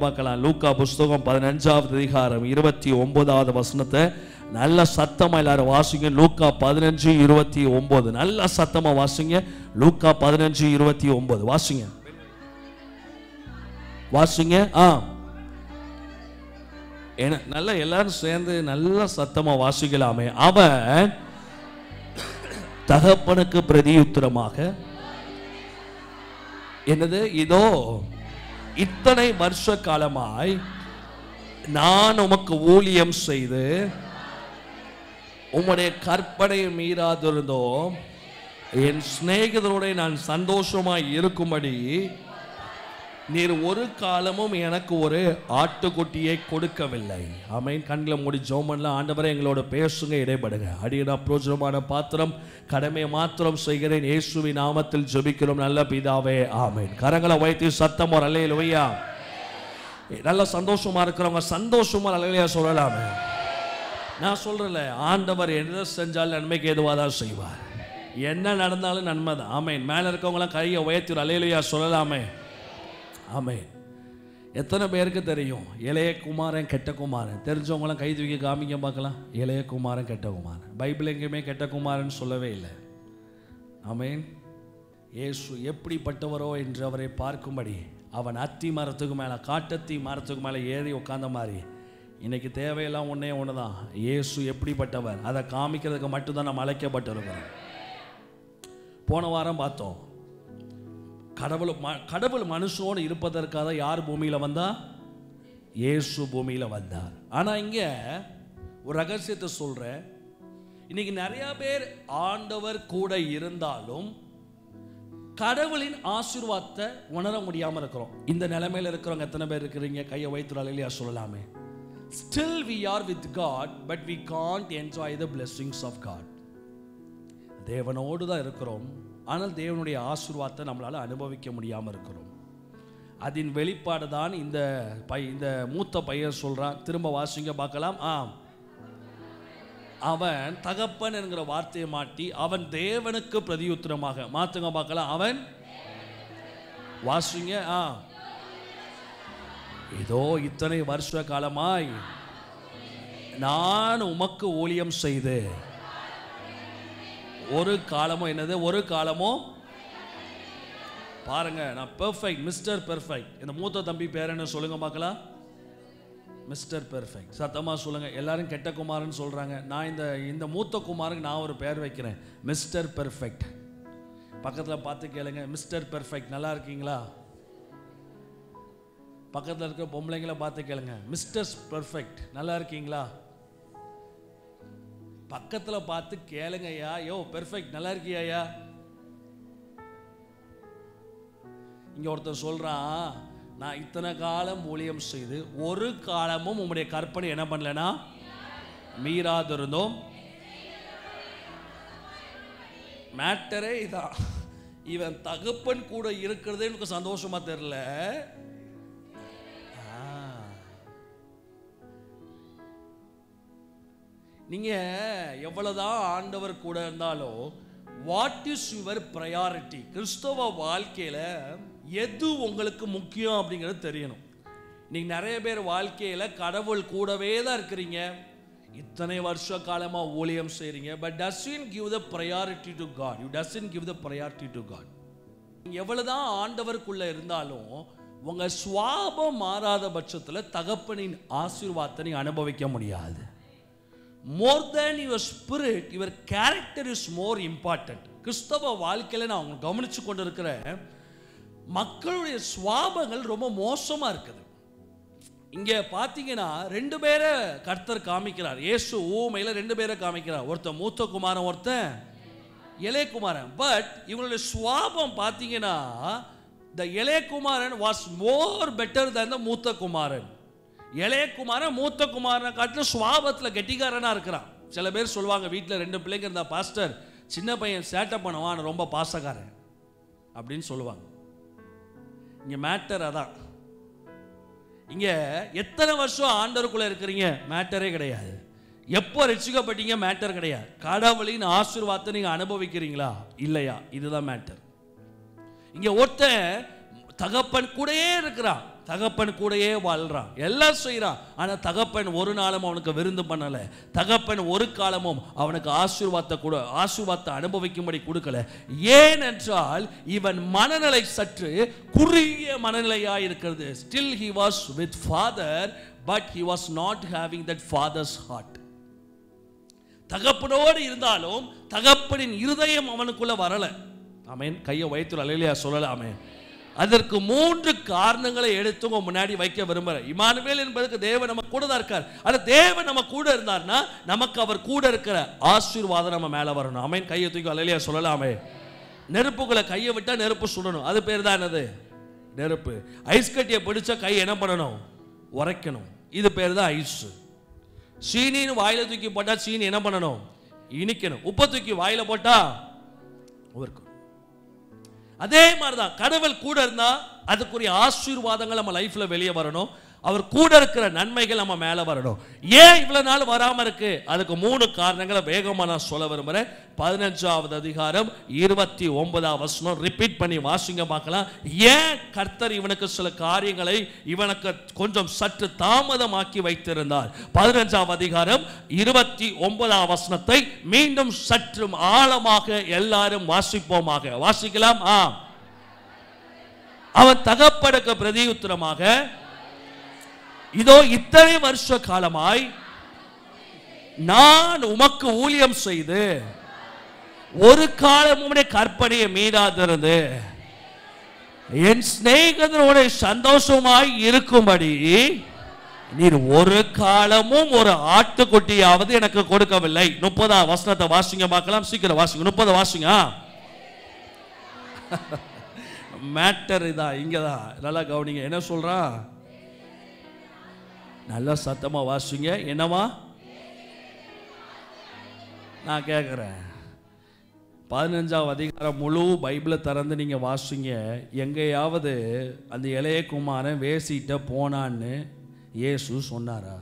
பார்க்கலாம். லூக்கா புஸ்தகம் 15வது அதிகாரம் 29வது வசனத்தை நல்ல சத்தமா எல்லாரும் வாசிங்க. லூக்கா 15:29 நல்ல சத்தமா வாசிங்க. லூக்கா 15:29 வாசிங்க வாசிங்க. நல்ல எல்லாரும் சேர்ந்து நல்ல சத்தமா வாசிக்கலாமே. அவன் தகப்பனுக்கு பிரதியுத்தரமாக, என்னது, இதோ இத்தனை வருஷ காலமாய் நான் உமக்கு ஊழியம் செய்து உம்முடைய கற்பனையை மீறாதிருந்தோம். என் சிநேகிதரோட நான் சந்தோஷமாய் இருக்கும்படி நீர் ஒரு காலமும் எனக்கு ஒரு ஆட்டுக்குட்டியை கொடுக்கவில்லை. ஆமென். கண்ணில் மூடி ஜெபம் பண்ணலாம். ஆண்டவரே எங்களோட பேசுங்க, இடைபடுங்க. அடியேனா பிரயோஜனமான பாத்திரம், கடமை மாத்திரம் செய்கிறேன். இயேசுவின் நாமத்தில் ஜெபிக்கிறோம் நல்ல பிதாவே, ஆமென். கரங்களை வைத்து சத்தம் ஒரு அல்லேலூயா. நல்ல சந்தோஷமா இருக்கிறவங்க சந்தோஷமா அல்லேலூயா சொல்லலாமே. நான் சொல்றேன்ல, ஆண்டவர் என்ன செஞ்சாலும் நன்மைக்கு ஏதுவாக தான் செய்வார். என்ன நடந்தாலும் நன்மை தான். ஆமென். மேலே இருக்கவங்களாம் கையை உயர்த்தி அல்லேலூயா சொல்லலாமே. ஆமென். எத்தனை பேருக்கு தெரியும் இளைய குமாரன் கெட்ட குமாரன்? தெரிஞ்சவங்களாம் கை தூக்கி காமிக்க பார்க்கலாம். இளைய குமாரன் கெட்ட குமாரன். பைபிள் எங்கேயுமே கெட்ட குமாரன் சொல்லவே இல்லை. ஆமென். இயேசு எப்படிப்பட்டவரோ என்று அவரை பார்க்கும்படி அவன் அத்தி மரத்துக்கு மேலே, காட்டத்தி மரத்துக்கு மேலே ஏறி உட்கார்ந்த மாதிரி இன்னைக்கு தேவையெல்லாம் ஒன்றே ஒன்று தான். இயேசு எப்படிப்பட்டவர் அதை காமிக்கிறதுக்கு மட்டும்தான் நம்ம அழைக்கப்பட்டிருக்கிறோம். போன வாரம் பார்த்தோம், கடவுள் மனுஷனோடு இருப்பதற்காக யார் பூமியில் வந்தா? இயேசு பூமியில் வந்தார். ஆனால் இங்கே ஒரு ரகசியத்தை சொல்கிறேன். இன்னைக்கு நிறைய பேர் ஆண்டவர் கூட இருந்தாலும் கடவுளின் ஆசீர்வாதத்தை உணர முடியாமல் இருக்கிறோம். இந்த நிலைமையில் இருக்கிறவங்க எத்தனை பேர் இருக்கிறீங்க? கையை வைத்துறாள் இல்லையா சொல்லலாமே. Still we are with God, but we can't enjoy the blessings of God. தேவனோடு தான் இருக்கிறோம், ஆனால் தேவனுடைய ஆசீர்வாதத்தை நம்மளால் அனுபவிக்க முடியாமல் இருக்கிறோம். அதன் வெளிப்பாடு தான் இந்த மூத்த பையன் சொல்கிறான். திரும்ப வாசிங்க பார்க்கலாம். அவன் தகப்பன் என்கிற வார்த்தையை மாட்டி அவன் தேவனுக்கு பிரதியுத்தரமாக மாற்றுங்க பார்க்கலாம். அவன் வாசிங்க. இதோ இத்தனை வருஷ காலமாய் நான் உமக்கு ஊழியம் செய்து ஒரு காலமோ, என்னது ஒரு காலமோ, பாருங்க நான் பெர்ஃபெக்ட், மிஸ்டர் பெர்ஃபெக்ட். இந்த மூத்த தம்பி பேர் என்ன சொல்லுங்க பார்க்கலாம். Mister perfect. சத்தமா சொல்லுங்க. எல்லாரும் கெட்ட குமாரன் சொல்றாங்க. நான் இந்த மூத்த குமாருக்கு நான் ஒரு பேர் வைக்கிறேன், மிஸ்டர் பெர்ஃபெக்ட். பக்கத்தில் பார்த்து கேளுங்க, மிஸ்டர் பெர்ஃபெக்ட் நல்லா இருக்கீங்களா? பக்கத்தில் இருக்க பொம்பளைங்களை பார்த்து கேளுங்க, மிஸ்டர் பெர்ஃபெக்ட் நல்லா இருக்கீங்களா? பக்கத்தில் பார்த்து கேளுங்க, ஐயா யோ பெர்ஃபெக்ட் நல்லா இருக்கியா? இங்க ஒருத்தர் சொல்றான், நான் இத்தனை காலம் ஊழியம் செய்து ஒரு காலமும் உங்களுடைய கற்பனை என்ன பண்ணலனா மீறாதிருந்தோம். மேட்டரே இதான். இவன் தகப்பன் கூட இருக்கிறதே எனக்கு சந்தோஷமா தெரியல. நீங்க எவ்வளவுதான் ஆண்டவர் கூட இருந்தாலும் வாட் இஸ் யுவர் பிரையாரிட்டி? கிறிஸ்தவ வாழ்க்கையில எது உங்களுக்கு முக்கியம் அப்படிங்கிறது தெரியணும். இன்னைக்கு நிறைய பேர் வாழ்க்கையில கடவுள் கூடவே தான் இருக்கிறீங்க, இத்தனை வருஷ காலமா ஊழியம் செய்றீங்க, but doesn't give the priority to God. You doesn't give the priority to God. எவ்வளவுதான் ஆண்டவருக்குள்ள இருந்தாலும் உங்க சுவாபம் மாறாத பட்சத்தில் தகப்பனின் ஆசீர்வாதத்தை நீங்க அனுபவிக்க முடியாது. More than your spirit, your character is more important. கிறிஸ்தவ வாழ்க்கையில நான் கவனிச்சு கொண்டு இருக்கிறேன், மக்களுடைய சுவாபங்கள் ரொம்ப மோசமா இருக்குது. இங்க பாத்தீங்கன்னா ரெண்டு பேரை கர்த்தர் காமிக்கிறார். இயேசு ஊமையில ரெண்டு பேரை காமிக்கிறார், ஒருத்தன் மூத்த குமாரன், ஒருத்தன் இளைய குமாரன். பட் இவங்களுடைய சுவாபம் பாத்தீங்கன்னா the இளைய குமாரன் was more better than the மூத்த குமாரன். இளைய குமாரன் மூத்த குமாரனை காட்டிலும் சுவாபத்தில் கெட்டிக்காரனா இருக்கிறான். சில பேர் சொல்லுவாங்க, வீட்டில் ரெண்டு பிள்ளைங்க இருந்தா பாஸ்டர் சின்ன பையன் சேட்டை பண்ணுவான், ரொம்ப பாசக்காரன் அப்படின்னு சொல்லுவாங்க. இங்க மேட்டர் அதான். இங்க எத்தனை வருஷம் ஆண்டவருக்குள்ள இருக்கிறீங்க மேட்டரே கிடையாது. எப்போ ரட்சிக்கப்பட்டீங்க மேட்டர் கிடையாது. கடவுளின் ஆசீர்வாதத்தை நீங்க அனுபவிக்கிறீங்களா இல்லையா, இதுதான் மேட்டர். இங்க ஒருத்தன் தகப்பன் கூடயே இருக்கிறான், தகப்பன் கூடயே வாழ்றான், எல்லாம் செய்யறான். ஆனா தகப்பன் ஒரு நாளும் அவனுக்கு விருந்து பண்ணல. தகப்பன் ஒரு காலமும் அவனுக்கு ஆசீர்வாதத்தை அனுபவிக்கும்படி கொடுக்கல. ஏனென்றால் இவன் மனநிலை சற்று குறுகிய மனநிலையாய் இருக்கிறது. Still he was with father, but he was not having that father's heart. தகப்பனோடு இருந்தாலும் தகப்பனின் இருதயம் அவனுக்குள்ள வரல. ஆமென். கையை வைத்து அல்லேலூயா சொல்லலாமே. அதற்கு 3 காரணங்களை எடுத்து உங்க முன்னாடி வைக்க விரும்புறேன். இம்மானுவேல் என்பதற்கு தேவன் நம்ம கூட தான் இருக்கார். ஆனா தேவன் நம்ம கூட இருந்தார்னா நமக்கு அவர் கூட இருக்கிற ஆசீர்வாதம் நம்ம மேல வரணும். ஆமென். கையை தூக்கி அல்லேலூயா சொல்லலாமே. நெருப்புக்குள்ள கையை விட்டா நெருப்பு சுடணும், அது பேர் தான் என்னது? நெருப்பு. ஐஸ் கட்டியை பிடிச்ச கை என்ன பண்ணணும்? உரைக்கணும், இது பேர் தான் ஐஸ். சீனின்னு வாயில தூக்கி போட்டா சீனி என்ன பண்ணணும்? இனிக்கணும். உப்பை தூக்கி வாயில போட்டா உவர்க்கும். அதே மாதிரிதான் கடவுள் கூட இருந்தா அதுக்குரிய ஆசீர்வாதங்கள் நம்ம லைஃப்ல வெளியே வரணும். அவர் கூட இருக்கிற நன்மைகள் நம்ம மேல வரணும். ஏன் இவ்வளவு நாள் வராம இருக்கு? அதுக்கு 3 காரணங்களை வேகமா நான் சொல்ல விரும்புறேன். 15வது அதிகாரம் 29வது வசனம் ரிப்பீட் பண்ணி வாசிங்க பார்க்கலாம். ஏன் கர்த்தர் இவனுக்கு சில காரியங்களை இவனுக்கு கொஞ்சம் சற்று தாமதமாக்கி வைத்திருந்தார்? 15வது அதிகாரம் 29வது வசனத்தை மீண்டும் சற்று ஆழமாக எல்லாரும் வாசிப்போமாக. வாசிக்கலாம். அவன் தகப்பனுக்கு பிரதியுத்தரமாக, இதோ இத்தனை வருஷ காலமாய் நான் உமக்கு ஊழியம் செய்து ஒரு காலம் உம்முடைய கற்பனையை மீறாதிருந்து என் சிநேகிதனோட சந்தோஷமாய் இருக்கும்படி நீர் ஒரு காலமும் ஒரு ஆட்டுக்குட்டியாவது எனக்கு கொடுக்கவில்லை. 30வது வசனத்தை வாசிங்க பார்க்கலாம். சீக்கிரம் வாசிங்க. 30 வாசிங்க. மேட்டர் இதான், இங்கதான். நல்லா கவனிங்க. என்ன சொல்றான்? நல்லா சத்தமா வாசிங்க. என்னவா? நான் கேட்குறேன். 15வது அதிகாரம் முழு பைபிளை திறந்து நீங்க வாசிங்க. எங்கேயாவது அந்த இளைய குமாரன் வேசிட்ட போனான்னு இயேசு சொன்னாரா?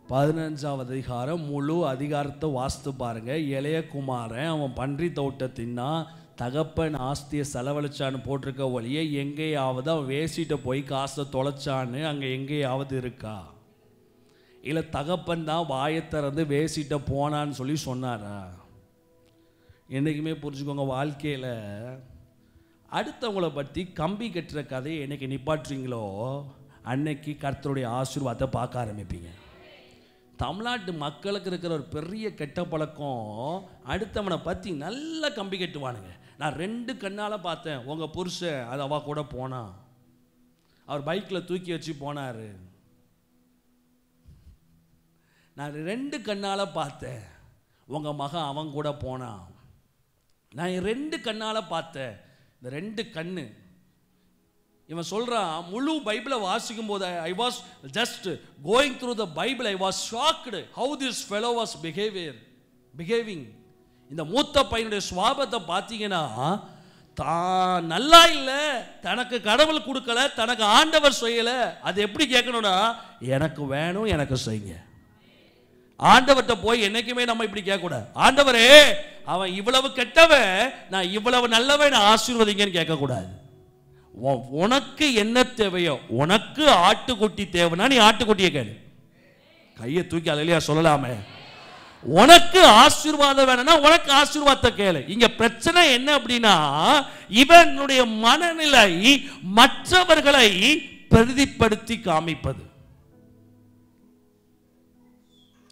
பதினஞ்சாவது அதிகாரம் முழு அதிகாரத்தை வாசித்து பாருங்க. இளைய குமாரன் அவன் பன்றி தோட்டத்தின்னா தகப்பன் ஆஸ்தியை செலவழிச்சான்னு போட்டிருக்க ஒழிய எங்கேயாவது அவன் வேசிட்ட போய் காசை தொலைச்சான்னு அங்கே எங்கேயாவது இருக்கா? இல்லை தகப்பன் தான் வாயை திறந்து வேசிட்ட போனான்னு சொல்லி சொன்னாரா? என்றைக்குமே புரிஞ்சுக்கோங்க, வாழ்க்கையில் அடுத்தவங்கள பற்றி கம்பி கட்டுற கதையை என்னைக்கு நிப்பாட்டுறீங்களோ அன்னைக்கு கர்த்தருடைய ஆசீர்வாதத்தை பார்க்க ஆரம்பிப்பீங்க. தமிழ்நாட்டு மக்களுக்கு இருக்கிற ஒரு பெரிய கெட்ட பழக்கம், அடுத்தவனை பற்றி நல்லா கம்பி கட்டுவானுங்க. நான் 2 கண்ணால் பார்த்தேன், உங்கள் புருஷன் அது அவ கூட போனான், அவர் பைக்கில் தூக்கி வச்சு போனார். நான் 2 கண்ணால் பார்த்தேன், உங்கள் மகன் அவன் கூட போனான். நான் 2 கண்ணால் பார்த்தேன். இந்த 2 கண்ணு இவன் சொல்றான். முழு பைபிளை வாசிக்கும் போது I was just going through the Bible. I was shocked how this fellow was behaving. இந்த மூத்த பையனுடைய சுவாபத்தை பார்த்தீங்கன்னா, தான் நல்லா இல்லை, தனக்கு கடவுள் கொடுக்கல, தனக்கு ஆண்டவர் செய்யலை. அது எப்படி கேட்கணும்னா, எனக்கு வேணும், எனக்கு செய்யுங்க. ஆண்டவர்கிட்ட போய் என்னைக்குமே நம்ம இப்படி கேட்கக்கூடாது. ஆண்டவரே அவன் இவ்வளவு கெட்டவன், நான் இவ்வளவு நல்லவன், ஆசீர்வதிங்கன்னு கேட்கக்கூடாது. உனக்கு என்ன தேவையோ, உனக்கு ஆட்டுக்குட்டி தேவைன்னா நீ ஆட்டுக்குட்டியை கேளு. கையை தூக்கி அல்லேலூயா சொல்லலாமே. உனக்கு ஆசீர்வாதம் வேணும்னா உனக்கு ஆசீர்வாதத்தை கேளு. இங்க பிரச்சனை என்ன அப்படின்னா, இவனுடைய மனநிலை மற்றவர்களை பிரதிப்படுத்தி காமிப்பது.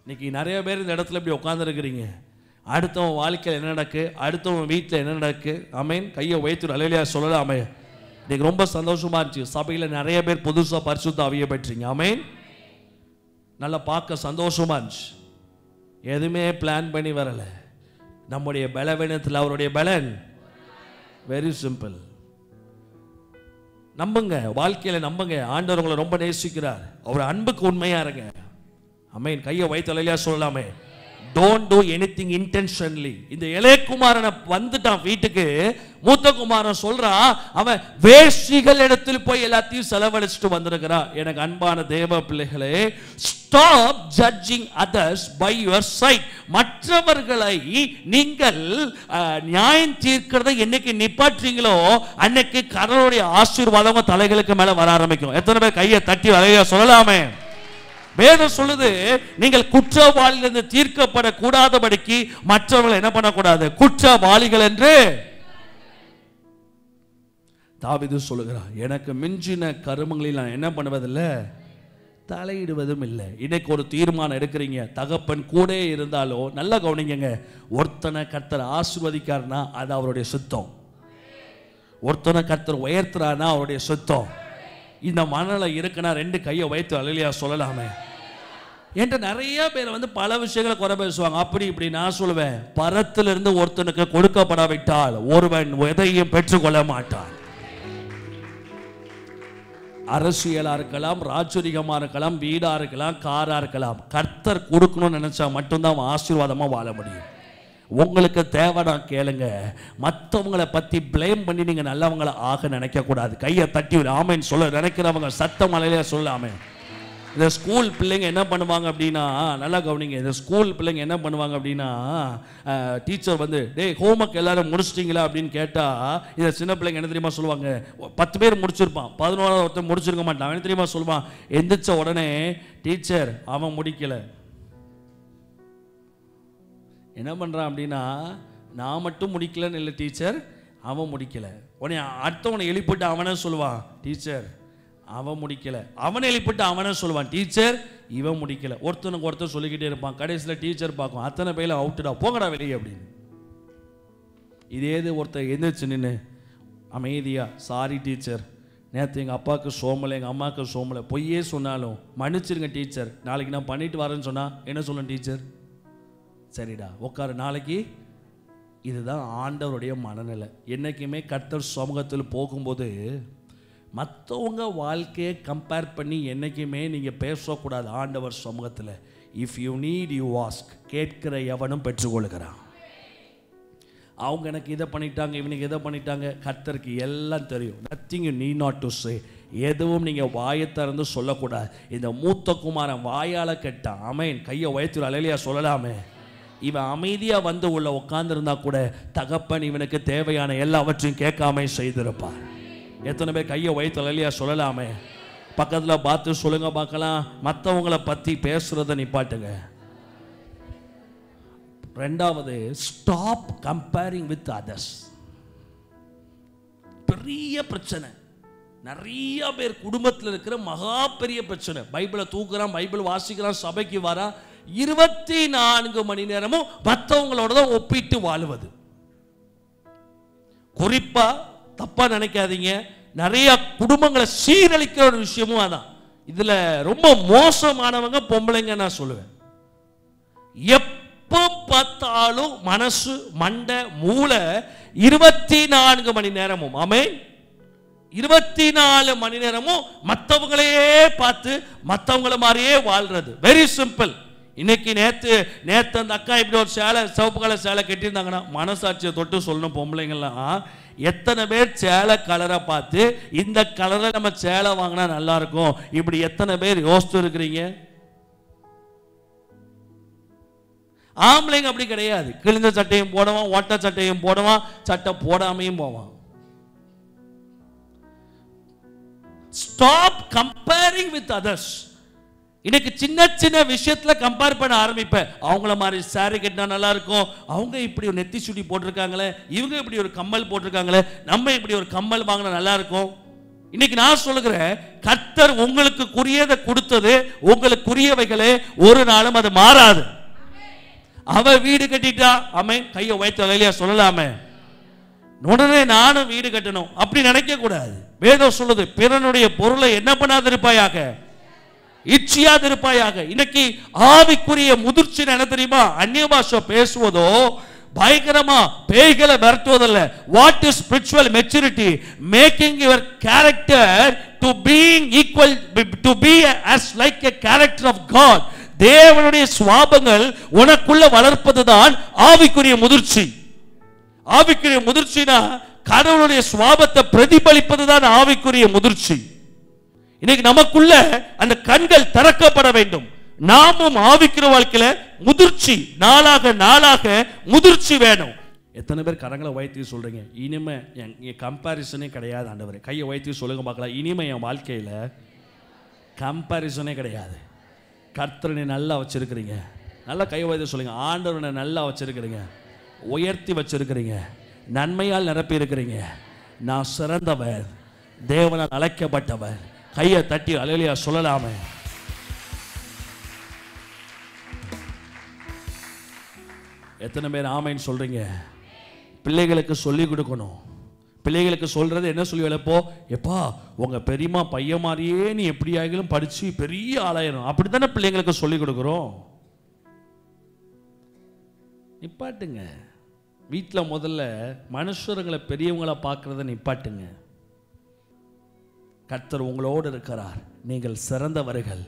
இன்னைக்கு நிறைய பேர் இந்த இடத்துல இப்படி உட்கார்ந்து இருக்கிறீங்க. அடுத்தவன் வாழ்க்கையில் என்ன நடக்கு, அடுத்தவன் வீட்டில் என்ன நடக்கு. ஆமென். கையை வைத்து அல்லேலூயா சொல்லலாமே. இன்னைக்கு ரொம்ப சந்தோஷமா இருந்துச்சு. சபையில் நிறைய பேர் புதுசாக பரிசுத்த ஆவியை பெற்றீங்க. ஆமென். நல்லா பார்க்க சந்தோஷமா இருந்துச்சு. எதுவுமே பிளான் பண்ணி வரல. நம்முடைய பலவீனத்தில் அவருடைய பலன். Very simple. நம்புங்க, வாழ்க்கையில் நம்புங்க. ஆண்டவர் உங்களை ரொம்ப நேசிக்கிறார். அவர் அன்புக்கு உண்மையா இருங்க. ஆமென். கையை வைத்து அல்லேலூயா சொல்லலாமே. Don't do anything intentionally. இந்த இளையகுமாரனை வந்துட்டான் வீட்டுக்கு. மூத்த குமாரன் சொல்றான், அவன் வேசிகள் இடத்தில் போய் எல்லாத்தையும் செலவழிச்சிட்டு வந்திருக்கிறான். எனக்கு அன்பான தேவ பிள்ளைகளே, stop judging others by your sight. மற்றவர்களை நீங்கள் நியாயம் தீர்க்கிறதை என்னைக்கு நிப்பாற்றீங்களோ அன்னைக்கு கடவுளுடைய ஆசீர்வாதம் தலைகளுக்கு மேல வர ஆரம்பிக்கும். எத்தனை பேர் கையை தட்டி அலையா சொல்லலாமே? வேதம் சொல்லுது, நீங்கள் குற்றவாளியிலிருந்து தீர்க்கப்படக்கூடாதபடிக்கு மற்றவர்கள் என்ன பண்ணக்கூடாது, குற்றவாளிகள் என்று தாவீது சொல்லுகிறார். எனக்கு மிஞ்சின கருமங்களில் நான் என்ன பண்ணுவதில்லை, தலையிடுவதும் இல்லை. இன்னைக்கு ஒரு தீர்மானம் எடுக்கிறீங்க, தகப்பன் கூட இருந்தாலும் நல்லா கவனிங்க, ஒருத்தனை கர்த்தர் ஆசீர்வதிக்காருன்னா அது அவருடைய சுத்தம். ஒருத்தனை கர்த்தர் உயர்த்துறாருன்னா அவருடைய சுத்தம். இந்த மனநிலை இருக்குன்னா ரெண்டு கையை வைத்து அல்லேலூயா சொல்லலாமே. என்கிட்ட நிறைய பேர் வந்து பல விஷயங்களை குறை பேசுவாங்க. அப்படி இப்படி நான் சொல்லுவேன், பரத்திலிருந்து ஒருத்தனுக்கு கொடுக்கப்படாவிட்டால் ஒருவன் எதையும் பெற்றுக்கொள்ள மாட்டான். அரசியலா இருக்கலாம், ராஜரிகமா இருக்கலாம், வீடா இருக்கலாம், காரா இருக்கலாம், கர்த்தர் கொடுக்கணும்னு நினைச்சா மட்டும்தான் அவன் ஆசீர்வாதமா வாழ முடியும். உங்களுக்கு தேவைனா கேளுங்க. மற்றவங்களை பத்தி பிளேம் பண்ணி நீங்க நல்லவங்களை ஆக நினைக்க கூடாது. கையை தட்டி ஒரு ஆமேன்னு சொல்ல நினைக்கிறவங்க சத்தம் அலையில சொல்லாமே. இந்த ஸ்கூல் பிள்ளைங்க என்ன பண்ணுவாங்க அப்படின்னா, நல்லா கவனிங்க, இந்த ஸ்கூல் பிள்ளைங்க என்ன பண்ணுவாங்க அப்படின்னா, டீச்சர் வந்து டேய் ஹோம்ஒர்க் எல்லாரும் முடிச்சிட்டிங்களா அப்படின்னு கேட்டா, இந்த சின்ன பிள்ளைங்க என்ன தெரியுமா சொல்லுவாங்க, 10 பேர் முடிச்சிருப்பான், 11வது ஒருத்தர் முடிச்சிருக்க மாட்டான். என்ன தெரியுமா சொல்லுவான், எந்திரிச்ச உடனே டீச்சர் அவன் முடிக்கல. என்ன பண்ணுறான் அப்படின்னா, நான் மட்டும் முடிக்கலன்னு இல்லை டீச்சர், அவன் முடிக்கலை. உடனே அடுத்தவனை எழுப்பிட்டு அவனே சொல்லுவான், டீச்சர் அவன் முடிக்கலை. அவனை எழுப்பிட்டு அவனே சொல்லுவான், டீச்சர் இவன் முடிக்கலை. ஒருத்தனுக்கு ஒருத்தர் சொல்லிக்கிட்டே இருப்பான். கடைசியில் டீச்சர் பார்க்கும், அத்தனை பேரில் அவுட்டுடா, போங்கடா வெளியே அப்படின்னு. இதேது ஒருத்தர் எந்திரிச்சு நின்று அமைதியா, சாரி டீச்சர், நேற்று எங்கள் அப்பாவுக்கு சோமலை, எங்கள் அம்மாவுக்கு சோமலை, பொய்யே சொன்னாலும் மன்னிச்சிருங்க டீச்சர், நாளைக்கு நான் பண்ணிட்டு வரேன்னு சொன்னால் என்ன சொல்லணும் டீச்சர், சரிடா உட்காரு நாளைக்கு. இதுதான் ஆண்டவருடைய மனநிலை. என்றைக்குமே கர்த்தர் சமூகத்தில் போகும்போது மற்றவங்க வாழ்க்கையை கம்பேர் பண்ணி என்றைக்குமே நீங்கள் பேசக்கூடாது. ஆண்டவர் சமூகத்தில் if you need you ask, கேட்கிற எவனும் பெற்றுக்கொள்கிறான். அவங்க எனக்கு இதை பண்ணிட்டாங்க, இவனுக்கு இதை பண்ணிட்டாங்க, கர்த்தருக்கு எல்லாம் தெரியும். Nothing you need not to say. எதுவும் நீங்கள் வாயை திறந்து சொல்லக்கூடாது. இந்த மூத்த குமாரன் வாயால் கேட்டான், ஆமென், கையை உயர்த்தி அல்லேலூயா சொல்லலாமே. இவன் அமைதியாக வந்து உள்ள உட்கார்ந்துருந்தா கூட தகப்பன் இவனுக்கு தேவையான எல்லாவற்றையும் கேட்காம செய்திருப்பார். எத்தனை பேர் கையை வைத்து அல்லேலூயா சொல்லலாமே? பக்கத்தில் பார்த்து சொல்லுங்க பார்க்கலாம். மற்றவங்களை பற்றி பேசுறதை நிப்பாட்டுங்க. ரெண்டாவது, ஸ்டாப் கம்பேரிங் வித் அதர்ஸ். பெரிய பிரச்சனை, நிறைய பேர் குடும்பத்தில் இருக்கிற மகா பெரிய பிரச்சனை. பைபிளை தூக்குறான், பைபிள் வாசிக்கிறான், சபைக்கு வரான், 24 மணி நேரமும் மற்றவங்களோட தான் ஒப்பிட்டு வாழுவது. குறிப்பா தப்பா நினைக்காதீங்க, நிறைய குடும்பங்களை சீரழிக்கிற ஒரு விஷயமும் அதான். இதுல ரொம்ப மோசமானவங்க பொம்பளைங்க நான் சொல்லுவேன். எப்ப பார்த்தாலும் மனசு மண்டை மூளை 24 மணி நேரமும், ஆமென், 24 மணி நேரமும் மற்றவங்களையே பார்த்து மற்றவங்கள மாதிரியே வாழ்றது. Very simple. இன்னைக்கு நேற்று அந்த அக்கா இப்படி ஒரு சேலை, சிவப்பு கலர் சேலை கட்டியிருந்தாங்கன்னா மனசாட்சியை தொட்டு சொல்லணும், பொம்பளைங்கள்லாம் எத்தனை பேர் சேலை கலரை பார்த்து இந்த கலரை நம்ம சேலை வாங்கினா நல்லா இருக்கும், இப்படி எத்தனை பேர் யோசித்து இருக்கிறீங்க? ஆம்பளைங்க அப்படி கிடையாது. கிழிஞ்ச சட்டையும் போடுவான், ஓட்ட சட்டையும் போடுவான், சட்டை போடாமையும் போவான். Stop comparing with others. இன்னைக்கு சின்ன சின்ன விஷயத்துல கம்பேர் பண்ண ஆரம்பிப்பேன். அவங்கள மாதிரி சாரி கட்டினா நல்லா இருக்கும், அவங்க இப்படி ஒரு நெத்தி சுடி போட்டிருக்காங்களே, இவங்க இப்படி ஒரு கம்மல் போட்டிருக்காங்களே, நம்ம இப்படி ஒரு கம்மல் வாங்கினா நல்லா இருக்கும். இன்னைக்கு நான் சொல்லுகிறேன், கர்த்தர் உங்களுக்கு குறியதை கொடுத்தது, உங்களுக்குரியவைகளே ஒரு நாளும் அது மாறாது. அவ வீடு கட்டிட்டா, ஆமென், கையை வைத்து அல்லேலூயா சொல்லலாமே. உடனே நானும் வீடு கட்டணும் அப்படி நினைக்க கூடாது. வேதம் சொல்லுது, பிறனுடைய பொருளை என்ன பண்ணாதிருப்பாயாக, இச்சியாதிருப்பாயாக. இன்னைக்கு ஆவிக்குரிய முதிர்ச்சி என்ன தெரியுமா? அந்நிய பாஷை பேசுவதோ பயங்கரமா பேய்களை விரட்டுவதல்ல. What is spiritual maturity? Making your character to being equal, to be as like a character of God. தேவனுடைய சுவாபங்கள் உனக்குள்ள வளர்ப்பதுதான் ஆவிக்குரிய முதிர்ச்சி. ஆவிக்குரிய முதிர்ச்சினா கடவுளுடைய சுவாபத்தை பிரதிபலிப்பதுதான் ஆவிக்குரிய முதிர்ச்சி. இன்னைக்கு நமக்குள்ள அந்த கண்கள் திறக்கப்பட வேண்டும். நாமும் ஆவிக்குரிய வாழ்க்கையில முதிர்ச்சி, நாளாக நாளாக முதிர்ச்சி வேணும். எத்தனை பேர் கரங்களை உயர்த்தி சொல்றீங்க, இனிமே என் கம்பாரிசனே கிடையாது ஆண்டவரே? கையை உயர்த்தி சொல்லுங்க பார்க்கலாம். இனிமே என் வாழ்க்கையில கம்பாரிசனே கிடையாது. கர்த்தரனை நல்லா வச்சிருக்கிறீங்க. நல்லா கையை உயர்த்தி சொல்லுங்க, ஆண்டவனை நல்லா வச்சிருக்கிறீங்க, உயர்த்தி வச்சிருக்கிறீங்க, நன்மையால் நிரப்பி இருக்கிறீங்க. நான் சிறந்தவர், தேவனால் அழைக்கப்பட்டவர். கையை தட்டி அல்லேலூயா சொல்லலாமே. எத்தனை பேர் ஆமைன்னு சொல்றீங்க? பிள்ளைகளுக்கு சொல்லி கொடுக்கணும். பிள்ளைகளுக்கு சொல்றது என்ன சொல்லி வளர்ப்போ, எப்பா உங்க பெரியம்மா பையன் மாதிரியே நீ எப்படி ஆகிலும் படிச்சு பெரிய ஆளாயிரும், அப்படித்தானே பிள்ளைங்களுக்கு சொல்லி கொடுக்குறோம். நிப்பாட்டுங்க. வீட்டில் முதல்ல மனுஷர்களை பெரியவங்களை பார்க்கறத நிப்பாட்டுங்க. கர்த்தர் உங்களோடு இருக்கிறார். நீங்கள் சிறந்தவர்கள்.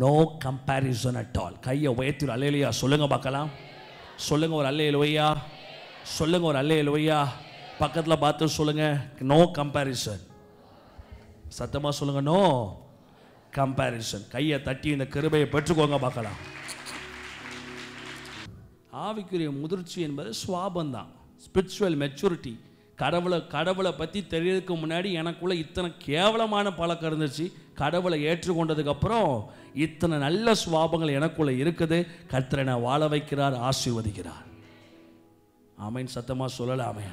No comparison at all. கையை உயர்த்தி அல்லேலூயா சொல்லுங்க பார்க்கலாம். சொல்லுங்க ஒரு அல்லேலூயா, சொல்லுங்க ஒரு அல்லேலூயா. பக்கத்தில் பார்த்து சொல்லுங்க, நோ கம்பேரிசன். சத்தமாக சொல்லுங்க, நோ கம்பேரிசன். கையை தட்டி இந்த கிருபையை பெற்றுக்கோங்க பார்க்கலாம். ஆவிக்குரிய முதிர்ச்சி என்பது சுவாபந்தான், ஸ்பிரிச்சுவல் மெச்சூரிட்டி. கடவுளை பற்றி தெரியறதுக்கு முன்னாடி எனக்குள்ள இத்தனை கேவலமான பழக்கம் இருந்துச்சு. கடவுளை ஏற்றுக்கொண்டதுக்கப்புறம் இத்தனை நல்ல சுவாபங்கள் எனக்குள்ள இருக்குது. கர்த்தரை நான் வாழ வைக்கிறார், ஆசீர்வதிக்கிறார். ஆமென். சத்தமாக சொல்லலாமே.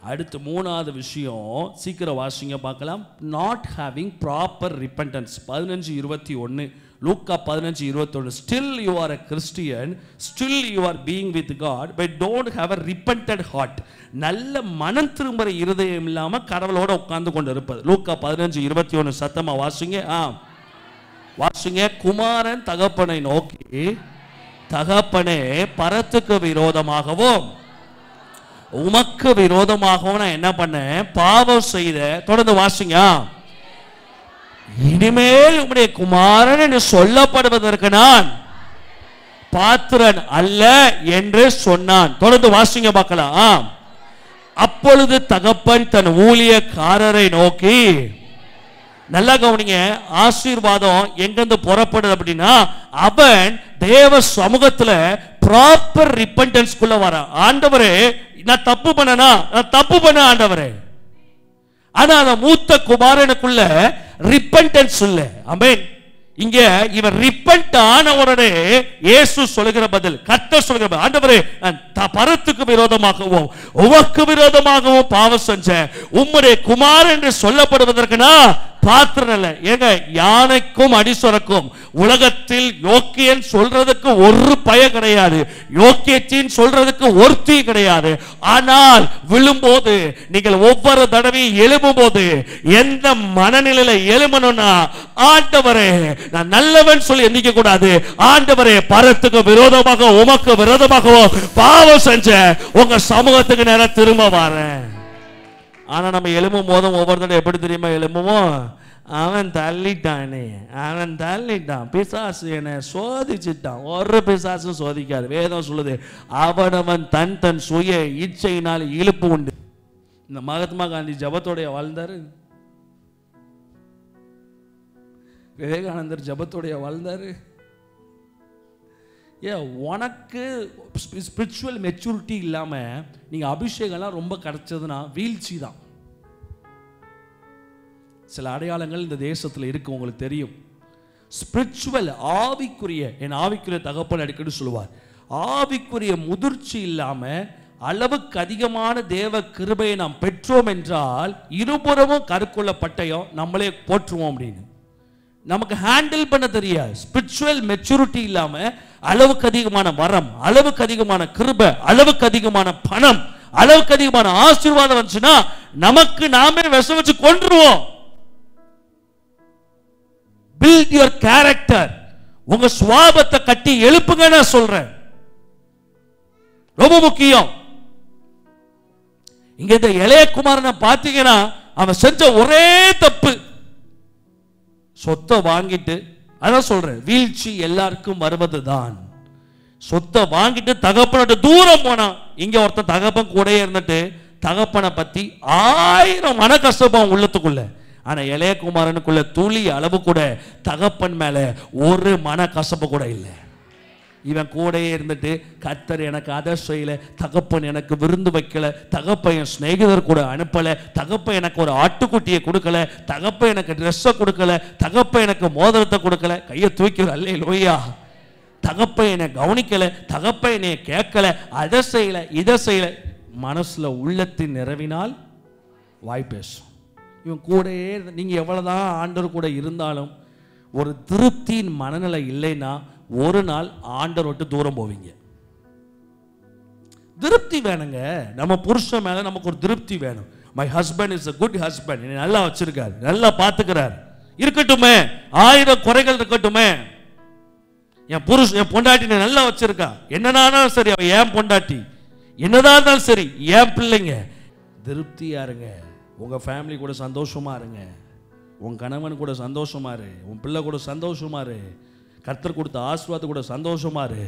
அடுத்து மூணாவது விஷயம், சீக்கிரம் வாசிங்க பார்க்கலாம். Not having proper repentance. 15:21, லூக்கா 15:21. Still you are a Christian, still you are being with God, but don't have a repented heart. நல்ல மனம் திரும்புகிற இருதயம் இல்லாமல் கடவுளோட உட்கார்ந்து கொண்டு இருப்பது. லூக்கா 15:21 சத்தமா வாசிங்க. வாசிங்க. குமாரன் தகப்பனை நோக்கி, தகப்பனே பரத்துக்கு விரோதமாகவும் உமக்கு விரோதமாகவும் நான் என்ன பண்ணேன், பாவம் செய்த. தொடர்ந்து வாசிங்க. இனிமேல் உம்முடைய குமாரன் என்று சொல்லப்படுவதற்கு நான் பாத்திரன் அல்ல என்று சொன்னான். தொடர்ந்து வாசிங்க பார்க்கலாம். அப்பொழுது தகப்பன் தன் ஊழியக்காரரை நோக்கி, நல்லா கவனிங்க, ஆசீர்வாதம் எங்கிருந்து புறப்படுது அப்படின்னா, அவன் தேவ சமூகத்துல ப்ராப்பர் ரிப்பெண்டன்ஸ்க்குள்ள வரான். ஆண்டவரே நான் தப்பு பண்ண ஆண்டவரே. ஆனா அந்த மூத்த குமாரனுக்குள்ள ரிப்பெண்டன்ஸ் இல்ல. ஆமென். இங்க இவன் ரிப்பெண்ட் ஆன உடனே இயேசு சொல்லுகிற பதில், கர்த்தர் சொல்லுகிற பதில், ஆண்டவரே நான் பரத்துக்கு விரோதமாகவும் உமக்கு விரோதமாகவும் பாவம் செஞ்சேன். உம்முடைய குமாரன் என்று சொல்லப்படுவதற்குனா பாத்திரம் இல்ல. ஏங்க, யானைக்கும் அடிசொரக்கும் உலகத்தில் யோக்கியன் சொல்றதுக்கு ஒரு பய கிடையாது, யோக்கியத்தின் சொல்றதுக்கு ஒருத்தி கிடையாது. ஆனால் விழும்போது, நீங்கள் ஒவ்வொரு தடவையும் எழும்பும் போது எந்த மனநிலையில எழும்பணும்னா, ஆண்டவரே நான் நல்லவன் சொல்லி எண்ணிக்க கூடாது. ஆண்டவரே பரத்துக்கு விரோதமாக உமக்கு விரோதமாகவோ பாவம் செஞ்ச உங்க சமூகத்துக்கு நேரம் திரும்ப வரேன். ஆனா நம்ம எழும்பும் போதும் ஒவ்வொரு தடவை எப்படி தெரியுமா எழும்புவோம், அவன் தள்ளிட்டானே, அவன் தள்ளிட்டான், பிசாசு என்னை சோதிச்சுட்டான். ஒரு பிசாசும் சோதிக்காது. வேதம் சொல்லுது, அவனவன் தன் தன் சுய இச்சையினால் இழுப்பு உண்டு. இந்த மகாத்மா காந்தி ஜபத்தோடைய வாழ்ந்தாரு, விவேகானந்தர் ஜபத்தோடைய வாழ்ந்தாரு. உனக்கு ஸ்பிரிச்சுவல் மெச்சூரிட்டி இல்லாம நீங்க அபிஷேகம்லாம் ரொம்ப கிடைச்சதுன்னா வீழ்ச்சி தான். சில அடையாளங்கள் இந்த தேசத்தில் இருக்கு, உங்களுக்கு தெரியும். ஸ்பிரிச்சுவல் ஆவிக்குரிய, என் ஆவிக்குரிய தகப்பன் அடிக்கடி சொல்லுவார், ஆவிக்குரிய முதிர்ச்சி இல்லாம அளவுக்கு அதிகமான தேவ கிருபையை நாம் பெற்றோம் என்றால் இருபுறமும் கருக்குள்ள பட்டயம் நம்மளே போற்றுவோம் அப்படின்னு. நமக்கு ஹேண்டில் பண்ண தெரியாது. ஸ்பிரிச்சுவல் மெச்சூரிட்டி இல்லாம அளவுக்கு அதிகமான வரம், அளவுக்கு அதிகமான கிருபை, அளவுக்கு அதிகமான பணம், அளவுக்கு அதிகமான ஆசீர்வாதம் வந்துச்சுன்னா நமக்கு நாமே விஷம் வச்சு கொன்றுவோம். Build your character. உங்க சுவாபத்தை கட்டி எழுப்புங்க. நான் சொல்றேன், ரொம்ப முக்கியம். இங்க இந்த இளையகுமாரனை பார்த்தீங்கன்னா அவன் செஞ்ச ஒரே தப்பு, சொத்தை வாங்கிட்டு அதான் சொல்றேன், வீழ்ச்சி எல்லாருக்கும் வருவதுதான். சொத்தை வாங்கிட்டு தகப்பனோட தூரம் போனா, இங்க ஒருத்தன் தகப்பன் கூடயே இருந்துட்டு தகப்பனை பத்தி 1000 மன கஷ்டம் உள்ளத்துக்குள்ள. ஆனா இளையகுமாரனுக்குள்ள துளி அளவு கூட தகப்பன் மேல ஒரு மன கசப்பு கூட இல்லை. இவன் கூடயே இருந்துட்டு கர்த்தர் எனக்கு அதை செய்யல, தகப்பன் எனக்கு விருந்து வைக்கல, தகப்பன் என் சிநேகிதர் கூட அனுப்பல, தகப்பன் எனக்கு ஒரு ஆட்டுக்குட்டியை கொடுக்கல, தகப்பன் எனக்கு ட்ரெஸ்ஸை கொடுக்கல, தகப்பன் எனக்கு மோதிரத்தை கொடுக்கல. கையை தூக்கி அல்லேலூயா. தகப்பன் என்னை கவனிக்கல, தகப்பன் என்னை கேட்கல, அதை செய்யல, இதை செய்யல. மனசுல உள்ளத்தின் நிறைவினால் வாய் பேசும். இவன் கூடயே நீங்க எவ்வளவுதான் ஆண்டவர் கூட இருந்தாலும் ஒரு திருப்தியின் மனநிலை இல்லைன்னா ஒரு நாள் ஆண்டவர் விட்டு தூரம் போவீங்க. திருப்தி வேணுங்க. நம்ம புருஷன் மேல நமக்கு ஒரு திருப்தி வேணும். My husband is a good husband, என்னை நல்லா வச்சிருக்காரு, நல்லா பார்த்துக்கிறார், இருக்கட்டுமே, 1000 குறைகள் இருக்கட்டுமே, என் புருஷன் என் பொண்டாட்டி நல்லா வச்சிருக்கா, என்னன்னாலும் சரி, அவன் ஏன் பொண்டாட்டி, என்னதான் இருந்தாலும் சரி, ஏன் பிள்ளைங்க. திருப்தியா இருங்க. உங்க ஃபேமிலி கூட சந்தோஷமா இருங்க. உன் கணவன் கூட சந்தோஷமா இரு, உன் பிள்ளை கூட சந்தோஷமா இரு, கர்த்தர் கொடுத்த ஆசீர்வாதத்தை கூட சந்தோஷமா இரு.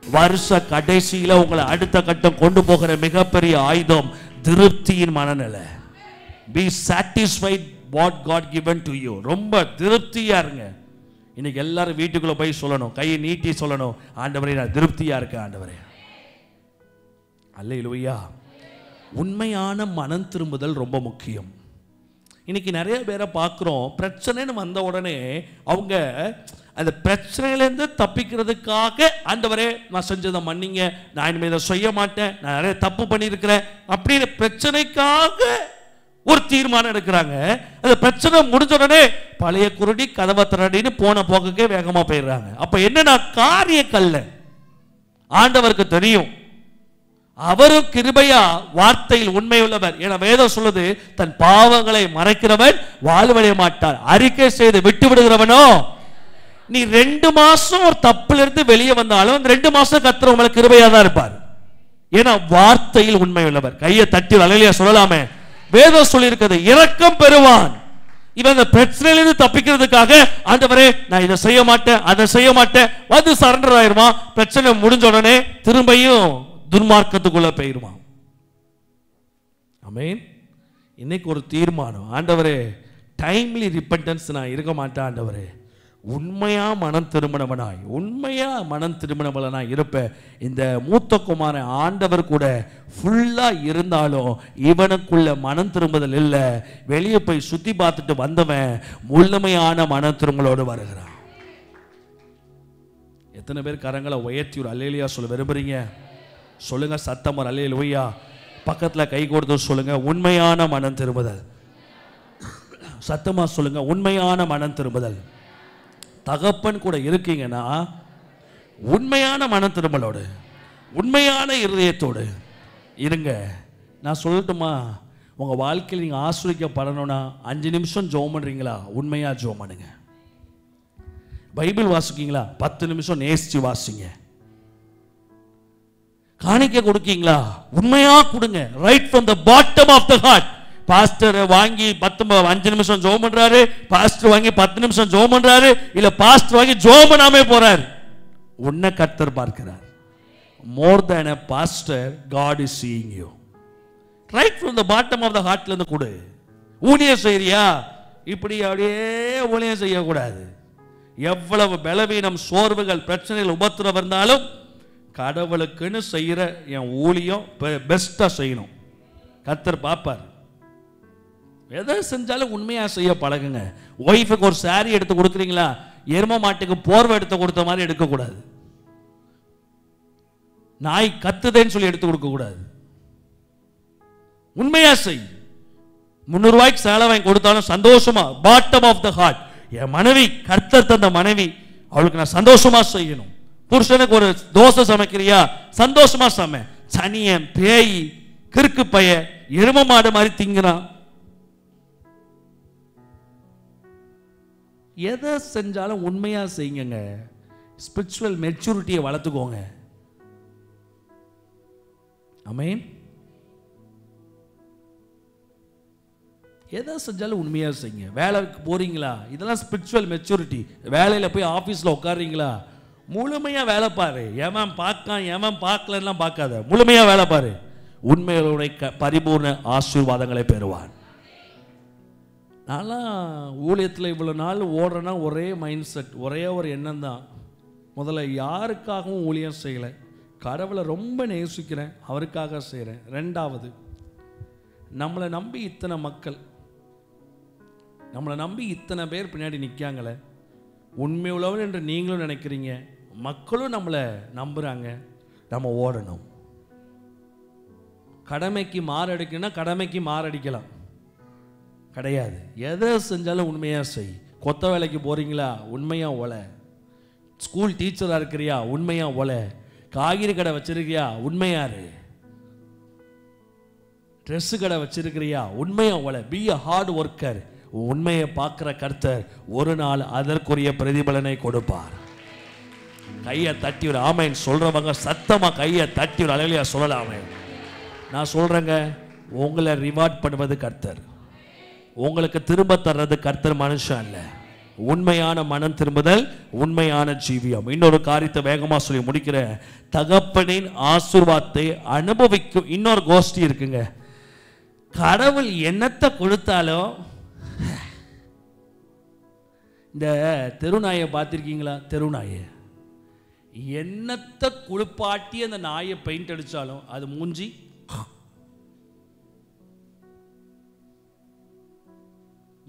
வருஷ கடைசியில உங்களை அடுத்த கட்டம் கொண்டு போகிற மிகப்பெரிய ஆயுதம் திருப்தியின் மனநிலை. Be satisfied what God given to you. ரொம்ப திருப்தியா இருங்க. இன்னைக்கு எல்லாரும் வீட்டுக்குள்ள போய் சொல்லணும், கையை நீட்டி சொல்லணும், ஆண்டவரே நான் திருப்தியா இருக்கேன் ஆண்டவரே. அல்லேலூயா. உண்மையான மனம் திரும்புதல் ரொம்ப முக்கியம். இன்னைக்கு நிறைய பேரை பார்க்குறோம், பிரச்சனைன்னு வந்த உடனே அவங்க அந்த பிரச்சனையிலேருந்து தப்பிக்கிறதுக்காக ஆண்டவரே நான் செஞ்சதை மன்னிங்க, நான் இனிமேல் இதை செய்ய மாட்டேன், நான் நிறைய தப்பு பண்ணியிருக்கிறேன் அப்படின்னு பிரச்சனைக்காக ஒரு தீர்மானம் எடுக்கிறாங்க. அந்த பிரச்சனை முடிஞ்ச உடனே பழைய குருடி கதவை திரடின்னு போன போக்கே வேகமா போயிடுறாங்க. அப்ப என்னன்னா காரிய கல்ல ஆண்டவருக்கு தெரியும். அவரும் கிருபையா வார்த்தையில் உண்மை உள்ளவர். என வேதம் சொல்லுது, தன் பாவங்களை மறைக்கிறவன் வாழ்வடைய மாட்டார், அறிக்கை செய்து விட்டு விடுகிறவனோ. நீ 2 மாசம் ஒரு தப்புல இருந்து வெளியே வந்தாலும் 2 மாசம் கர்த்தர் உங்களுக்கு கிருபையா தான் இருப்பார். ஏன்னா வார்த்தையில் உண்மை உள்ளவர். கையை தட்டி அல்லேலூயா சொல்லலாமே. வேதம் சொல்லி இருக்கிறது, இரக்கம் பெறுவான். இவன் அந்த பிரச்சனையிலிருந்து தப்பிக்கிறதுக்காக ஆண்டவரே நான் இதை செய்ய மாட்டேன், அதை செய்ய மாட்டேன், வந்து சரண்டர் ஆயிருவான். பிரச்சனை முடிஞ்ச உடனே திரும்பியும் துன்மார்க்கத்துக்குள்ள போயிருவான். ஆமென். இன்னைக்கு ஒரு தீர்மானம், ஆண்டவரே டைம்லி ரிப்பெண்டன்ஸ் நான் இருக்க மாட்டேன் ஆண்டவரே, உண்மையா மனம் திரும்பினவனாய், உண்மையா மனம் திரும்பினவனாய் இருப்பேன். இந்த மூத்த குமாரன் ஆண்டவர் கூட ஃபுல்லா இருந்தாலும் இவனுக்குள்ள மனம் திரும்புதல் இல்லை. வெளியே போய் சுத்தி பார்த்துட்டு வந்தவன் முழுமையான மனம் திரும்பலோடு வருகிறான். எத்தனை பேர் கரங்களை உயர்த்தி ஒரு அல்லேலூயா சொல்ல விரும்புறீங்க? சொல்லுங்க சத்தம் ஒரு அல்லேலூயா. பக்கத்துல கை கொடுத்து சொல்லுங்க, உண்மையான மனம் திரும்புதல். சத்தமா சொல்லுங்க, உண்மையான மனம் திரும்புதல். தகப்பன் கூட இருக்கீங்கன்னா உண்மையான மனம் திரும்பலோடு, உண்மையான இருதயத்தோடு இருங்க. நான் சொல்லட்டுமா, உங்க வாழ்க்கையில் நீங்க ஆசீர்வதிக்கப்படணும்னா 5 நிமிஷம் ஜெபம் பண்றீங்களா? உண்மையா ஜெபம் பண்ணுங்க. பைபிள் வாசிக்கீங்களா? 10 நிமிஷம் நேசிச்சு வாசிங்க. காணிக்கை கொடுக்கீங்களா? உண்மையா கொடுங்க. Right from the bottom of the heart. Pastor வாங்கி 5 நிமிஷம் ஜெபம் பண்றாரு, பாஸ்டர் வாங்கி 10 நிமிஷம் ஜெபம் பண்றாரு, இல்ல பாஸ்டர் வாங்கி ஜெபம் பண்ணாமே போறாரு. உன்னை கர்த்தர் பார்க்கிறார். More than a pastor, God is seeing you. Right from the bottom of the heartல இருந்து கொடு. ஊழியம் செய்றியா? இப்படி அப்படியே ஊழியம் செய்யக்கூடாது. எவ்வளவு பலவீனம், சோர்வுகள், பிரச்சனைகள், உபத்திரவம் இருந்தாலும் கடவுளுக்குன்னு செய்யற என் ஊழியம் பெஸ்டா செய்யணும். கர்த்தர் பார்ப்பார். எதை செஞ்சாலும் உண்மையா செய்ய பழகுங்க. ஒய்ஃபுக்கு ஒரு சாரி எடுத்து கொடுக்குறீங்களா? எரும மாட்டுக்கு போர்வை எடுத்து கொடுத்த மாதிரி எடுக்கக்கூடாது. நாய் கத்துதேன்னு சொல்லி எடுத்து கொடுக்க கூடாது. உண்மையா செய். 300 ரூபாய்க்கு சேலை வாங்கி கொடுத்தாலும் சந்தோஷமா, பாட்டம் ஆஃப் த ஹார்ட். என் மனைவி கர்த்தர் தந்த மனைவி, அவளுக்கு நான் சந்தோஷமா செய்யணும். புருஷனுக்கு ஒரு தோசை சமைக்கிறியா? சந்தோஷமா சமை. சனியன், பேய், கிறுக்கு பைய, எரும மாடு மாதிரி திங்கிறான். எதை செஞ்சாலும் உண்மையா செய்யுங்க. ஸ்பிரிச்சுவல் மெச்சூரிட்டியை வளர்த்துக்கோங்க. ஆமென். எதை செஞ்சாலும் உண்மையாக செய்யுங்க. வேலைக்கு போகிறீங்களா, இதெல்லாம் ஸ்பிரிச்சுவல் மெச்சூரிட்டி. வேலையில் போய் ஆஃபீஸில் உட்காடுறீங்களா, முழுமையாக வேலை பாரு. எவன் பார்க்கான் எவன் பார்க்கலன்னா பார்க்காத, முழுமையாக வேலை பாரு. உண்மையுடைய பரிபூர்ண ஆசீர்வாதங்களை பெறுவான். நான்லாம் ஊழியத்தில் இவ்வளோ நாள் ஓடுறேன்னா ஒரே மைண்ட் செட், ஒரே ஒரு எண்ணம் தான். முதல்ல யாருக்காகவும் ஊழியம் செய்யலை, கடவுளை ரொம்ப நேசிக்கிறேன், அவருக்காக செய்கிறேன். ரெண்டாவது, நம்மளை நம்பி இத்தனை மக்கள், நம்மளை நம்பி இத்தனை பேர் பின்னாடி நிற்காங்களே, உண்மை உள்ளவன் என்று நீங்களும் நினைக்கிறீங்க, மக்களும் நம்மளை நம்புகிறாங்க. நம்ம ஓடணும். கடமைக்கு மாரடிக்கணும்னா கடமைக்கு மாரடிக்கலாம் கிடையாது. எதை செஞ்சாலும் உண்மையாக செய். கொத்த வேலைக்கு போகிறீங்களா, உண்மையாக ஓலை. ஸ்கூல் டீச்சராக இருக்கிறியா, உண்மையாக ஓலை. காய்கறி கடை வச்சிருக்கியா, உண்மையாரு. ட்ரெஸ்ஸு கடை வச்சிருக்கிறியா, உண்மையாக ஓலை. Be a hard worker. உண்மையை பார்க்குற கர்த்தர் ஒரு நாள் அதற்குரிய பிரதிபலனை கொடுப்பார். கையை தட்டி ஒரு ஆமைன்னு சொல்கிறவங்க சத்தமாக கையை தட்டி ஒரு அலையிலையா சொல்லலாமே. நான் சொல்கிறேங்க, உங்களை ரிவார்ட் பண்ணுவது கர்த்தர், உங்களுக்கு திரும்ப தர்றது கர்த்தர், மனுஷன் இல்லை. உண்மையான மனம் திரும்புதல், உண்மையான ஜீவியம். இன்னொரு காரியத்தை வேகமாக சொல்லி முடிக்கிற, தகப்பனின் ஆசீர்வாதத்தை அனுபவிக்கும் இன்னொரு கோஷ்டி இருக்குங்க. கடவுள் என்னத்தை கொடுத்தாலும், இந்த தெருநாயை பார்த்துருக்கீங்களா? தெருநாயை என்னத்தை குளிப்பாட்டி அந்த நாயை பெயிண்ட் அடித்தாலும் அது மூஞ்சி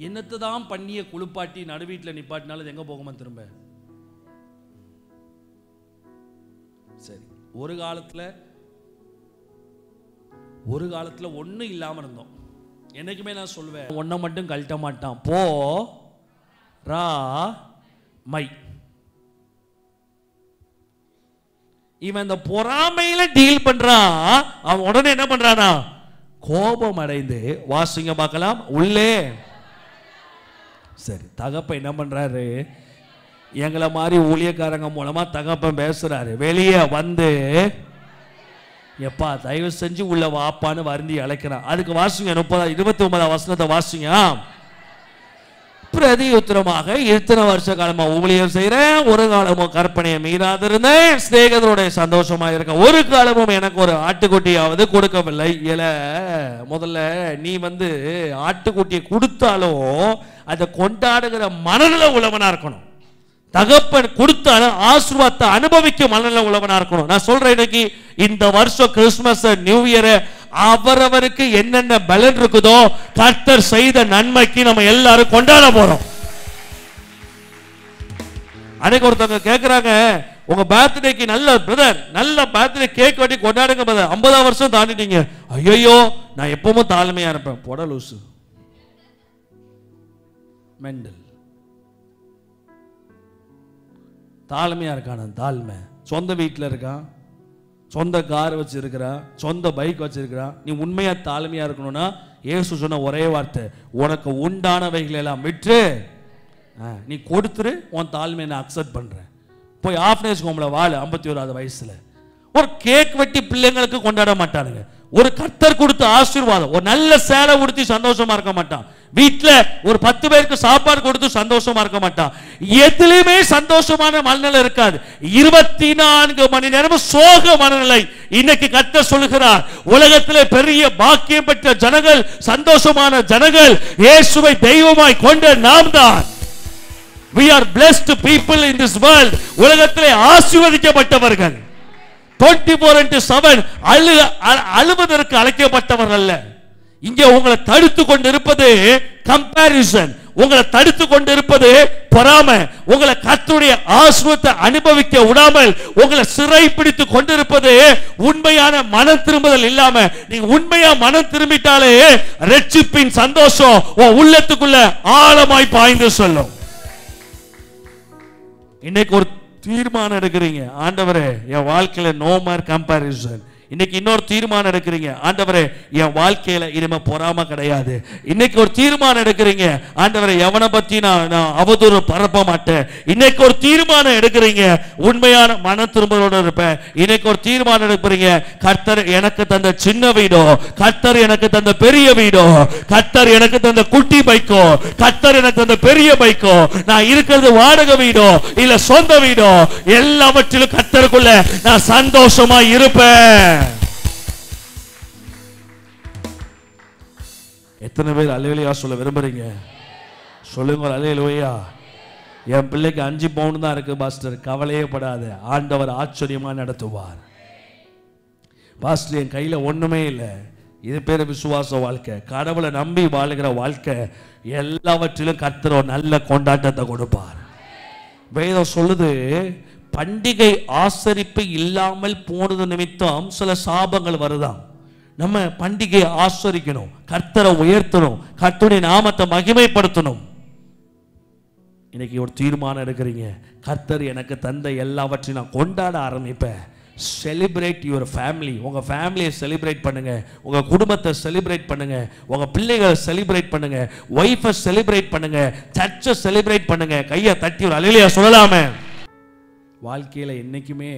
என்னத்தை தான் பண்ணிய குளிப்பாட்டி நடுவீட்டில் நிப்பாட்டினாலும் அது எங்கே போகுமா திரும்ப? சரி, ஒரு காலத்தில் ஒன்றும் இல்லாமல் இருந்தோம். என்னைக்குமே நான் சொல்வேன், ஒன்றை மட்டும் கழட்ட மாட்டான், போ ரா மை. இவன் இந்த பொறாமையில டீல் பண்றான். அவன் உடனே என்ன பண்றானா, கோபம் அடைந்து, வாசிங்க பார்க்கலாம், உள்ளே. சரி, தகப்பன் என்ன பண்றாரு, எங்களை மாதிரி ஊழியக்காரங்க மூலமா தகப்பன் பேசுறாரு. வெளியே வந்து, எப்பா தயவு செஞ்சு உள்ள வாப்பான்னு வருந்தி அழைக்கிறான். அதுக்கு வாசிங்க 29 வசனத்தை வாசிங்க. பிரதி உத்தரமாக இத்தனை வருஷ காலமா ஊழியம் செய்யறேன், ஒரு காலமும் கற்பனையை மீறாதிருந்தேன், ஸ்நேகத்தோட சந்தோஷமா இருக்க, ஒரு காலமும் எனக்கு ஒரு ஆட்டுக்குட்டியாவது கொடுக்கவில்லை. இல்ல, முதல்ல நீ ஆட்டுக்குட்டியை கொடுத்தாலும் அதை கொண்டாடுகிற மனநில உள்ளவனா இருக்கணும். தகப்பன் கொடுத்தாலும் ஆசீர்வாதத்தை அனுபவிக்க மனநில உள்ளவனா இருக்கணும். நான் சொல்றேன், இன்னைக்கு இந்த வருஷம் கிறிஸ்துமஸ் நியூ இயர் அவரவருக்கு என்னென்ன பலன் இருக்குதோ கர்த்தர் செய்த நன்மைக்கு நம்ம எல்லாரும் கொண்டாட போறோம். அன்னைக்கு ஒருத்தவங்க கேட்கிறாங்க, உங்க பர்த்டேக்கு நல்ல பிரதர், நல்ல பர்த்டே கேக் வெட்டி கொண்டாடுங்க பிரதர், 50 வருஷம் தாண்டிட்டீங்க. ஐயோ, நான் எப்பவும் தாழ்மையா இருப்பேன். போட லூசு, மெண்டல். தாழ்மையா இருக்கான, தாழ்மை. சொந்த வீட்டில் இருக்கான், சொந்த கார் வச்சிருக்கிறான், சொந்த பைக் வச்சிருக்கிறான். நீ உண்மையா தாழ்மையா இருக்கணும்னா இயேசு சொன்ன ஒரே வார்த்தை, உனக்கு உண்டானவைகள் எல்லாம் விற்று நீ கொடுத்துரு, உன் தாழ்மையை நான் அக்செப்ட் பண்றேன். போய் ஆஃப்னேஜ் ஹோம்ல வாழ. 51வது வயசுல ஒரு கேக் வெட்டி பிள்ளைங்களுக்கு கொண்டாட மாட்டானுங்க. ஒரு கர்த்தர் கொடுத்த ஆசீர்வாதம், ஒரு நல்ல சேலை உடுத்தி சந்தோஷமா இருக்க மாட்டான். வீட்டுல ஒரு 10 பேருக்கு சாப்பாடு கொடுத்து சந்தோஷமா இருக்க மாட்டான். எதுலையுமே சந்தோஷமான மனநிலை இருக்காது. 24 மணி நேரம் சோக மனநிலை. இன்னைக்கு கர்த்தர் சொல்லுகிறார், உலகத்திலே பெரிய பாக்கியம் பெற்ற ஜனங்கள், சந்தோஷமான ஜனங்கள் இயேசுவை தெய்வமாய் கொண்ட நாம் தான். We are blessed people in this world. உலகத்திலே ஆசீர்வதிக்கப்பட்டவர்கள். 24/7 அழுவதற்கு அழைக்கப்பட்டவர்கள் அல்ல. இங்கே உங்களை தடுத்து கொண்டிருப்பது கம்பேரிசன், உங்களை தடுத்து கொண்டிருப்பது பொறாமை, உங்களை கர்த்தருடைய ஆசீர்வாதத்தை அனுபவிக்க விடாமல் உங்களை சிறை பிடித்து கொண்டிருப்பது உண்மையான மனம் திரும்புதல் இல்லாம. நீங்க உண்மையா மனம் திரும்பிட்டாலே ரட்சிப்பின் சந்தோஷம் உன் உள்ளத்துக்குள்ள ஆழமாய் பாய்ந்து சொல்லும். இன்னைக்கு ஒரு தீர்மானம் எடுக்கிறீங்க, ஆண்டவரே என் வாழ்க்கையில நோ மோர் கம்பேரிசன், இன்னைக்கு இன்னொரு தீர்மானம் எடுக்கிறீங்க, ஆண்டவரே என் வாழ்க்கையில இனிமே பொறாம கிடையாது. இன்னைக்கு ஒரு தீர்மானம் எடுக்கிறீங்க, ஆண்டவரே எவனை பத்தி நான் அவதூறு பரப்ப மாட்டேன். இன்னைக்கு ஒரு தீர்மானம் எடுக்கிறீங்க, உண்மையான மன திரும்பலோட இருப்பேன். இன்னைக்கு ஒரு தீர்மானம் எடுக்கிறீங்க, கர்த்தர் எனக்கு தந்த சின்ன வீடோ, கர்த்தர் எனக்கு தந்த பெரிய வீடோ, கர்த்தர் எனக்கு தந்த குட்டி பைக்கோ, கர்த்தர் எனக்கு தந்த பெரிய பைக்கோ, நான் இருக்கிறது வாடகை வீடோ இல்ல சொந்த வீடோ, எல்லாவற்றிலும் கர்த்தருக்குள்ள நான் சந்தோஷமா இருப்பேன். எத்தனை பேர் அல்லேலூயா சொல்ல விரும்புறீங்க? சொல்லுங்க அல்லேலூயா. என் பிள்ளைக்கு 5 பவுன் தான் இருக்கு பாஸ்டர், கவலையே படாத, ஆண்டவர் ஆச்சரியமா நடத்துவார். பாஸ்டர் என் கையில ஒண்ணுமே இல்லை, இது பேர் விசுவாச வாழ்க்கை. கடவுளை நம்பி வாழுகிற வாழ்க்கை, எல்லாவற்றிலும் கர்த்தர் ஒரு நல்ல கொண்டாட்டத்தை கொடுப்பார். வேதம் சொல்லுது, பண்டிகை ஆசரிப்பு இல்லாமல் போனது நிமித்தம் சில சாபங்கள் வருதாம். நம்ம பண்டிகை ஆசரிக்கணும், கர்த்தரை உயர்த்தணும், கர்த்தருடைய நாமத்தை மகிமைப்படுத்தணும். இன்னைக்கு ஒரு தீர்மானம் எடுக்கிறீங்க, கர்த்தர் எனக்கு தந்த எல்லாவற்றையும் நான் கொண்டாட ஆரம்பிப்பேன். Celebrate your family. உங்க ஃபேமிலியை செலிப்ரேட் பண்ணுங்க, உங்க குடும்பத்தை செலிப்ரேட் பண்ணுங்க, உங்க பிள்ளைகளை செலிப்ரேட் பண்ணுங்க, ஒய்ஃபை செலிப்ரேட் பண்ணுங்க, சர்ச்சை செலிப்ரேட் பண்ணுங்க. கையை தட்டி ஒரு அல்லேலூயா சொல்லலாமே. வாழ்க்கையில என்னைக்குமே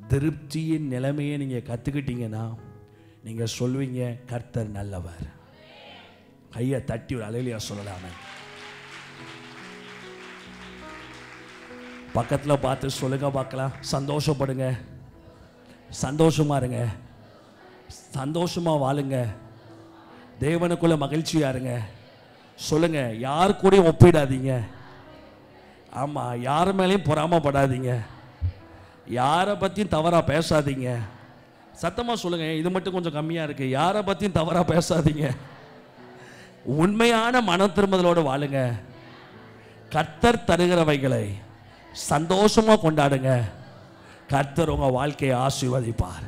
திருப்தியின் நிலைமையை நீங்க கத்துக்கிட்டீங்கன்னா நீங்க சொல்வீங்க, கர்த்தர் நல்லவர். கையை தட்டி ஒரு அல்லேலூயா சொல்லலாமே. பக்கத்தில் பார்த்து சொல்லுங்க பார்க்கலாம், சந்தோஷப்படுங்க, சந்தோஷமா இருங்க, சந்தோஷமா வாழுங்க, தேவனுக்குள்ள மகிழ்ச்சியா இருங்க. சொல்லுங்க, யார் கூடயும் ஒப்பிடாதீங்க. ஆமா, யார் மேலேயும் பொறாமப்படாதீங்க, யாரை பற்றியும் தவறா பேசாதீங்க. சத்தமா சொல்லுங்க, இது மட்டும் கொஞ்சம் கம்மியா இருக்கு. யாரை பற்றியும் தவறா பேசாதீங்க. உண்மையான மன திரும்புதலோடு வாழுங்க. கர்த்தர் தருகிறவைகளை சந்தோஷமா கொண்டாடுங்க. கர்த்தர் உங்க வாழ்க்கையை ஆசீர்வதிப்பார்.